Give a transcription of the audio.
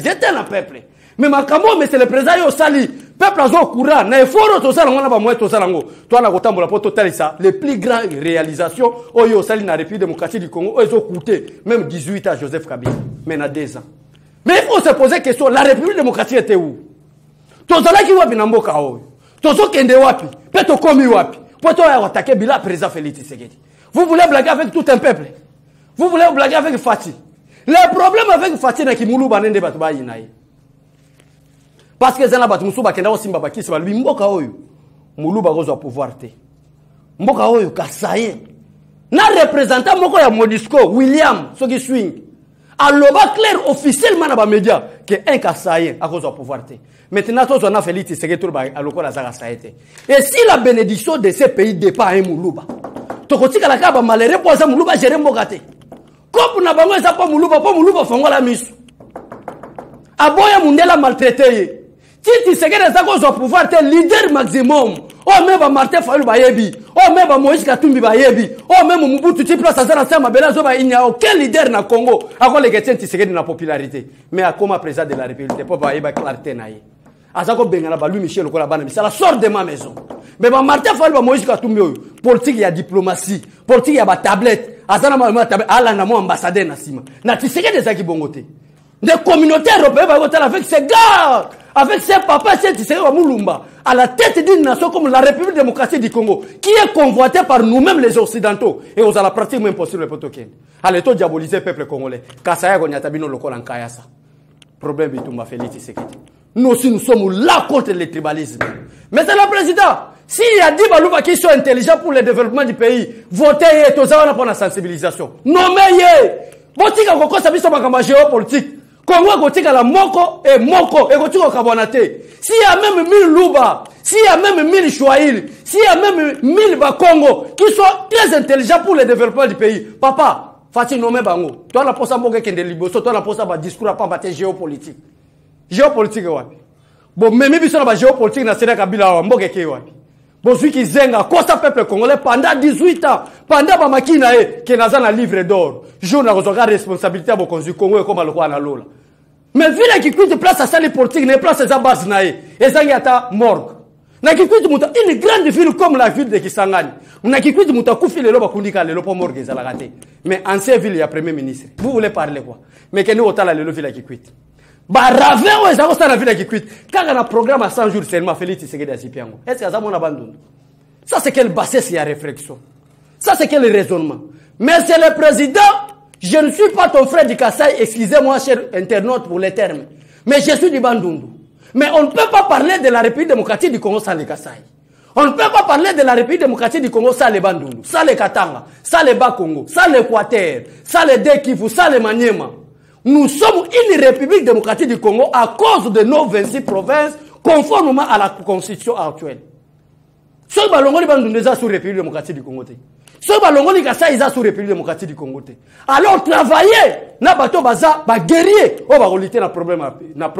J'étais un peuple. Mais ma camo, mais c'est le président au sali. Peuple a courant. Na effort to sala ngona ba moi to sala ngo. Toi na kotambola po total ça. Les plus grandes réalisations au sali na République démocratique du Congo, ils ont coûté même 18 à Joseph Kabila. Mais na 2 ans. Mais il faut se poser question, la République démocratique était où? Tozala ki wapi na mboka oyo. Tozo kende wapi? Peto komi wapi? Poto ya attaquer Bila président Félix Tshisekedi. Vous voulez blaguer avec tout un peuple? Vous voulez blaguer avec Fati? Le problème avec Fati na Kimulu banende batu ba yinaye. Parce que zana batu musuba kenda osimba bakisi ba lui mboka oyo. Muluba gozo pouvoir te. Mboka oyo kasaye. Na représentant moko ya Modisco William soki swing. Aloba clair officiellement na ba média que un kasaye a gozo pouvoir te. Maintenant tous on a Félix Tshisekedi ba aloko la zaka saete. Et si la bénédiction de ces pays dépend à Muluba. Tokotika la kaba malere po za Muluba gérer mboka te. Comme na bango za po Muluba fongola misu. Aboya mundela maltraité. Si tu sais que les accords ont pouvoir être leader maximum, oh même Martin Fayulu bayebi, oh même Moïse Katumbi bayebi, oh même Mobutu tu place ça dans ma belle zone, il n'y a aucun leader na Congo. Encore les questions tu sais que de la popularité, mais à comment président de la République, pas bayebi clarté naïe. Azako bengana ba lui Michel Okola bana, ça la sort de ma maison. Mais Martin Fayulu Moïse Katumbi politique il y a diplomatie, politique il y a ba tablette, azana ma tablette, ala na mo ambassadeur na sima. Na tu sais que des aki bongoté. Des communautés européennes va voter avec ces gars. Avec ses papas, c'est Mulumba, à la tête d'une nation comme la République démocratique du Congo, qui est convoitée par nous-mêmes les Occidentaux, et on a la pratique même possible le potoken. À l'état diaboliser le peuple congolais. Kasaya Gonyata-Bino Lokol en Kayasa. Problème, Bitumba Félix Tshisekedi. Nous aussi, nous sommes là contre le tribalisme. Mais c'est le président. S'il y a 10 balouba qui sont intelligents pour le développement du pays, votez et tout ça, on a pour la sensibilisation. Nommez-y. Botika Koko Sabiso Makamba géopolitique. Congo Gotika la moko et Gotika Kabonate. S'il y a même 1000 Luba, s'il y a même 1000 Chouaïl, s'il y a même 1000 Bakongo qui sont très intelligents pour le développement du pays, papa, Fati nommé Bango. Toi la posa mboke kende liboso, toi la posa ba discours à pas battre géopolitique. Géopolitique wapi. Bon, même biso na ba géopolitique na Sénégal Kabila wa mboke ke wapi. Bon, celui qui zenga, Costa peuple congolais pendant 18 ans, pendant ma makina qui n'a pas livre d'or. Je n'ai pas responsabilité à mon consul Congo comme le roi na lola. Mais vu la qui quitte place à salle politique, ne place à base nae, et ça y a morgue. Na qui quitte une grande ville comme la ville de Kisangani. Na qui quitte muta kufi le loba kundika le lopo morgue za la raté. Mais ancien ville il y a premier ministre. Vous voulez parler quoi? Mais que nous otala le ville qui quitte. Bah ravin ouais ça va la ville qui quitte. Quand on a un programme à 100 jours seulement Félix Tshisekedi Azipiango. Est-ce que ça mon abandonne? Ça c'est quelle bassesse il y a réflexion. Ça c'est quel raisonnement. Mais c'est le président. Je ne suis pas ton frère du Kassai, excusez-moi, cher internaute, pour les termes. Mais je suis du Bandundu. Mais on ne peut pas parler de la République démocratique du Congo sans les Kassai. On ne peut pas parler de la République démocratique du Congo sans les Bandundu, sans les Katanga, sans les Bas-Congo, sans l'Équateur, sans les Dekivu, sans les Maniema. Nous sommes une République démocratique du Congo à cause de nos 26 provinces, conformément à la constitution actuelle. Ce balongo Bandundu est sur la République démocratique du Congo. Ce balongo ni kasa isa sur République démocratique du Congo. Alors travailler na bato baza ba guerrier o ba roliter na problème na